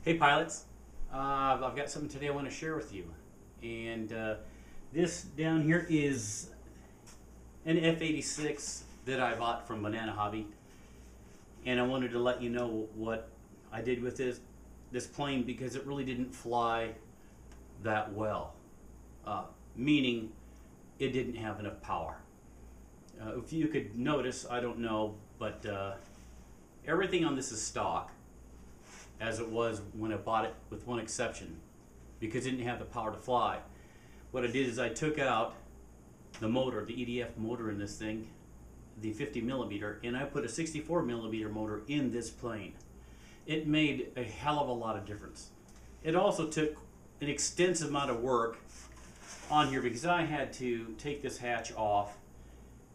Hey pilots, I've got something today I want to share with you, and this down here is an F86 that I bought from Banana Hobby, and I wanted to let you know what I did with this plane because it really didn't fly that well, meaning it didn't have enough power. If you could notice, I don't know, but everything on this is stock, as it was when I bought it, with one exception, because it didn't have the power to fly. What I did is I took out the motor, the EDF motor in this thing, the 50 millimeter, and I put a 64 millimeter motor in this plane. It made a hell of a lot of difference. It also took an extensive amount of work on here because I had to take this hatch off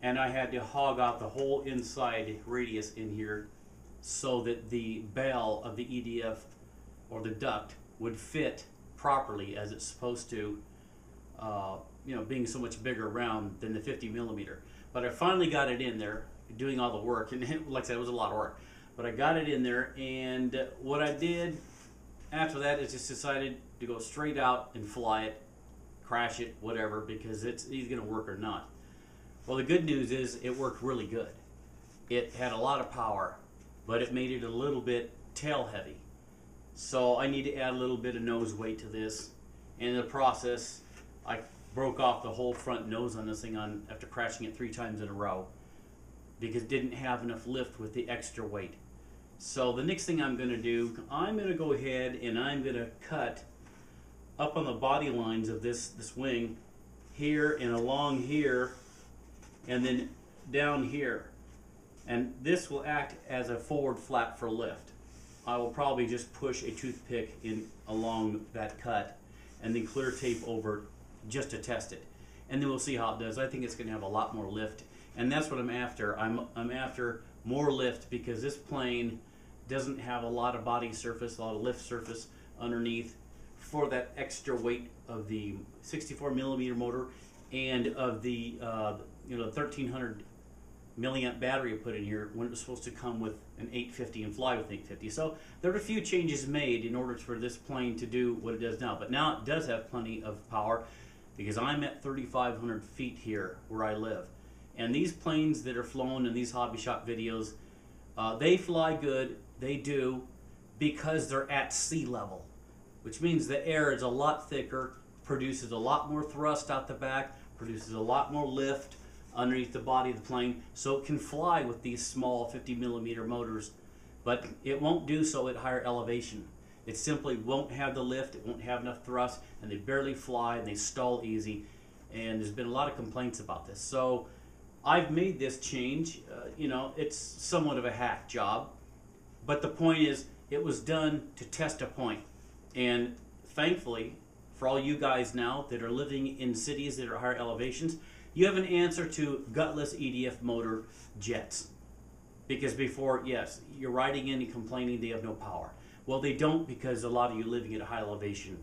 and I had to hog out the whole inside radius in here so that the bell of the EDF or the duct would fit properly as it's supposed to, being so much bigger around than the 50 millimeter. But I finally got it in there, doing all the work, and like I said, it was a lot of work. But I got it in there, and what I did after that is just decided to go straight out and fly it, crash it, whatever, because it's either going to work or not. Well, the good news is it worked really good. It had a lot of power, but it made it a little bit tail heavy. So I need to add a little bit of nose weight to this. And in the process, I broke off the whole front nose on this thing after crashing it 3 times in a row because it didn't have enough lift with the extra weight. So the next thing I'm going to do, I'm going to go ahead and I'm going to cut up on the body lines of this wing here and along here and then down here. And this will act as a forward flap for lift. I will probably just push a toothpick in along that cut and then clear tape over just to test it. And then we'll see how it does. I think it's going to have a lot more lift, and that's what I'm after. I'm after more lift because this plane doesn't have a lot of body surface, a lot of lift surface underneath for that extra weight of the 64 millimeter motor and of the 1300 milliamp battery I put in here when it was supposed to come with an 850 and fly with 850. So there are a few changes made in order for this plane to do what it does now. But now it does have plenty of power because I'm at 3,500 feet here where I live. And these planes that are flown in these hobby shop videos, they fly good, they do, because they're at sea level, which means the air is a lot thicker, produces a lot more thrust out the back, produces a lot more lift underneath the body of the plane, so it can fly with these small 50 millimeter motors, but it won't do so at higher elevation. It simply won't have the lift, it won't have enough thrust, and they barely fly and they stall easy, and there's been a lot of complaints about this. So I've made this change. It's somewhat of a hack job, but the point is it was done to test a point. And thankfully, for all you guys now that are living in cities that are higher elevations, you have an answer to gutless EDF motor jets. Because before, yes, you're riding in and complaining they have no power. Well, they don't, because a lot of you living at a high elevation.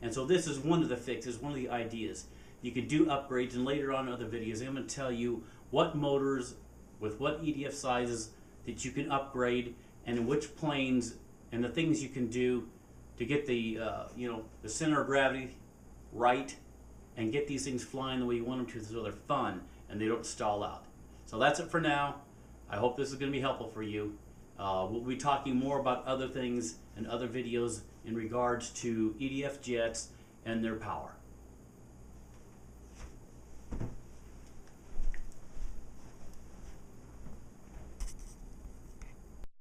And so this is one of the fixes, one of the ideas. You can do upgrades, and later on in other videos, I'm going to tell you what motors with what EDF sizes that you can upgrade, and in which planes, and the things you can do to get the the center of gravity right, and get these things flying the way you want them to so they're fun and they don't stall out. So that's it for now. I hope this is going to be helpful for you. We'll be talking more about other things and other videos in regards to EDF jets and their power.